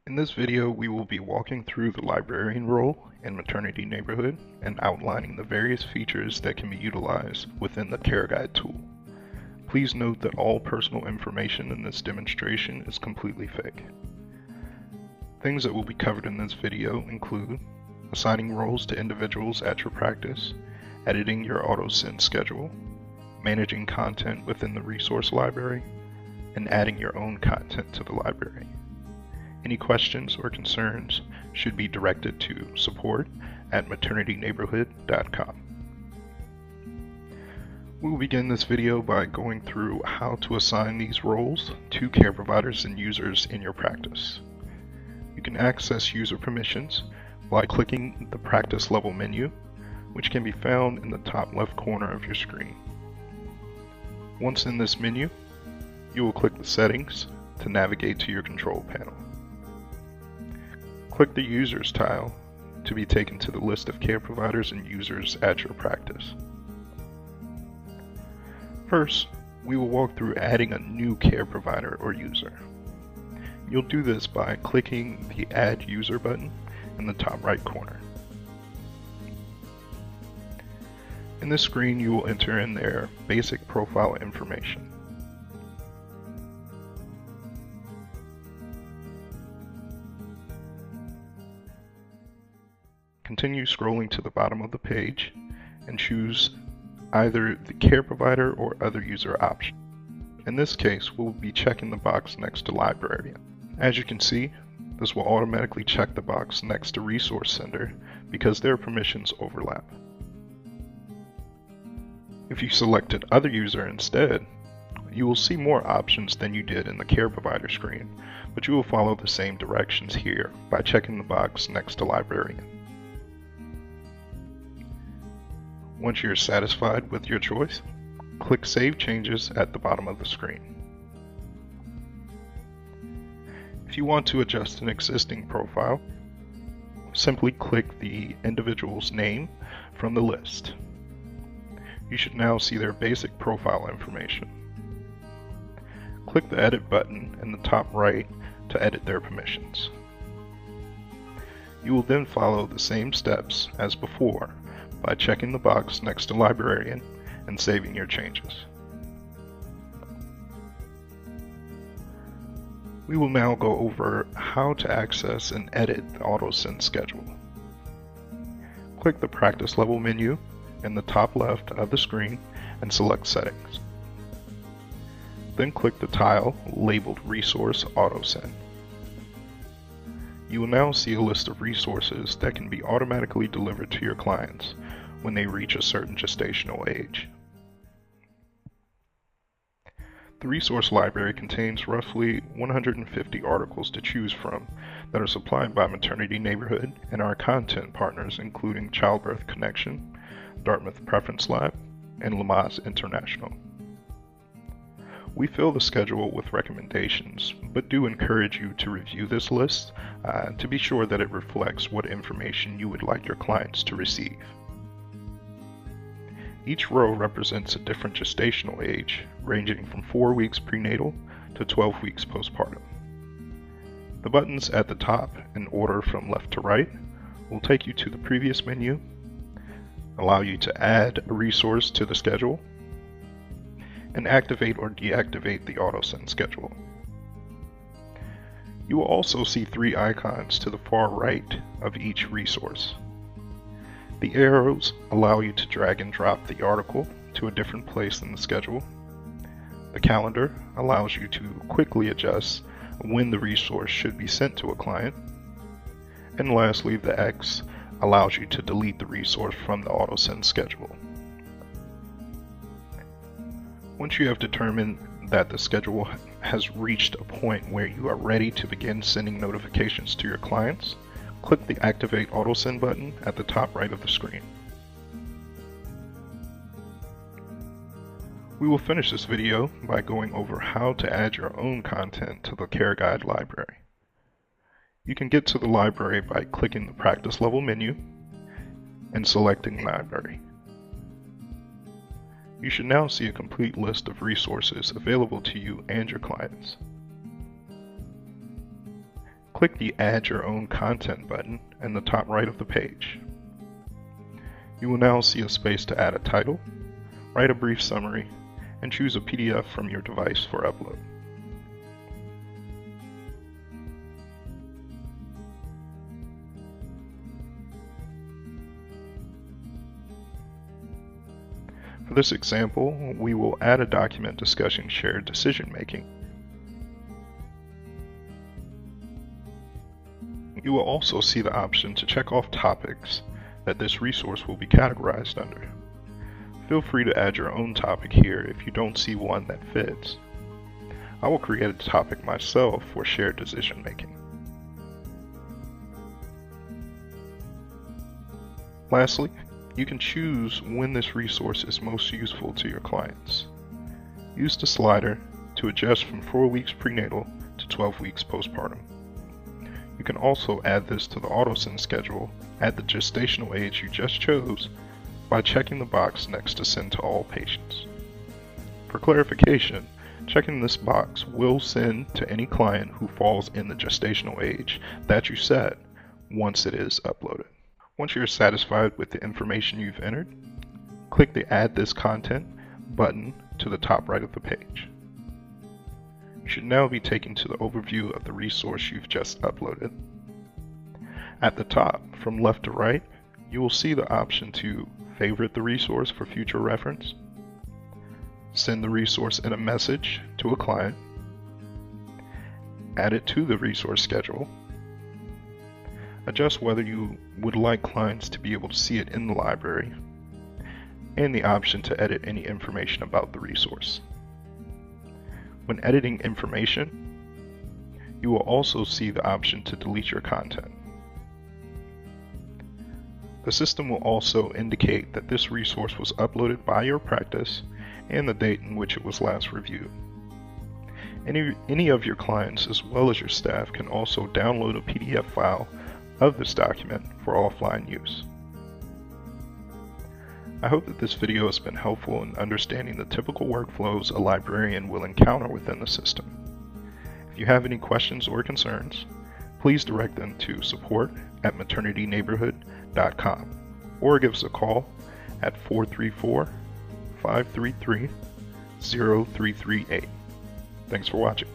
In this video, we will be walking through the librarian role in Maternity Neighborhood and outlining the various features that can be utilized within the Care Guide tool. Please note that all personal information in this demonstration is completely fake. Things that will be covered in this video include assigning roles to individuals at your practice, editing your auto-send schedule, managing content within the resource library, and adding your own content to the library. Any questions or concerns should be directed to support@maternityneighborhood.com. We will begin this video by going through how to assign these roles to care providers and users in your practice. You can access user permissions by clicking the practice level menu, which can be found in the top left corner of your screen. Once in this menu, you will click the settings to navigate to your control panel. Click the Users tile to be taken to the list of care providers and users at your practice. First, we will walk through adding a new care provider or user. You'll do this by clicking the Add User button in the top right corner. In this screen, you will enter in their basic profile information. Continue scrolling to the bottom of the page and choose either the care provider or other user option. In this case, we'll be checking the box next to Librarian. As you can see, this will automatically check the box next to Resource Sender because their permissions overlap. If you selected Other User instead, you will see more options than you did in the care provider screen, but you will follow the same directions here by checking the box next to Librarian. Once you're satisfied with your choice, click Save Changes at the bottom of the screen. If you want to adjust an existing profile, simply click the individual's name from the list. You should now see their basic profile information. Click the Edit button in the top right to edit their permissions. You will then follow the same steps as before by checking the box next to Librarian and saving your changes. We will now go over how to access and edit the auto-send schedule. Click the practice level menu in the top left of the screen and select Settings. Then click the tile labeled Resource Auto-Send. You will now see a list of resources that can be automatically delivered to your clients when they reach a certain gestational age. The resource library contains roughly 150 articles to choose from that are supplied by Maternity Neighborhood and our content partners including Childbirth Connection, Dartmouth Preference Lab, and Lamaze International. We fill the schedule with recommendations, but do encourage you to review this list to be sure that it reflects what information you would like your clients to receive. Each row represents a different gestational age, ranging from 4 weeks prenatal to 12 weeks postpartum. The buttons at the top, in order from left to right, will take you to the previous menu, allow you to add a resource to the schedule, and activate or deactivate the auto-send schedule. You will also see 3 icons to the far right of each resource. The arrows allow you to drag and drop the article to a different place in the schedule. The calendar allows you to quickly adjust when the resource should be sent to a client. And lastly, the X allows you to delete the resource from the auto-send schedule. Once you have determined that the schedule has reached a point where you are ready to begin sending notifications to your clients, click the Activate Auto-Send button at the top right of the screen. We will finish this video by going over how to add your own content to the Care Guide library. You can get to the library by clicking the Practice Level menu and selecting Library. You should now see a complete list of resources available to you and your clients. click the Add Your Own Content button in the top right of the page. You will now see a space to add a title, write a brief summary, and choose a PDF from your device for upload. For this example, we will add a document discussing shared decision making. You will also see the option to check off topics that this resource will be categorized under. Feel free to add your own topic here if you don't see one that fits. I will create a topic myself for shared decision making. Lastly, you can choose when this resource is most useful to your clients. Use the slider to adjust from 4 weeks prenatal to 12 weeks postpartum. You can also add this to the auto-send schedule at the gestational age you just chose by checking the box next to Send to All Patients. For clarification, checking this box will send to any client who falls in the gestational age that you set once it is uploaded. Once you're satisfied with the information you've entered, click the Add This Content button to the top right of the page. You should now be taken to the overview of the resource you've just uploaded. At the top, from left to right, you will see the option to favorite the resource for future reference, send the resource in a message to a client, add it to the resource schedule, adjust whether you would like clients to be able to see it in the library, and the option to edit any information about the resource. When editing information, you will also see the option to delete your content. The system will also indicate that this resource was uploaded by your practice and the date in which it was last reviewed. Any of your clients as well as your staff can also download a PDF file of this document for offline use. I hope that this video has been helpful in understanding the typical workflows a librarian will encounter within the system. If you have any questions or concerns, please direct them to support@maternityneighborhood.com or give us a call at 434-533-0338. Thanks for watching.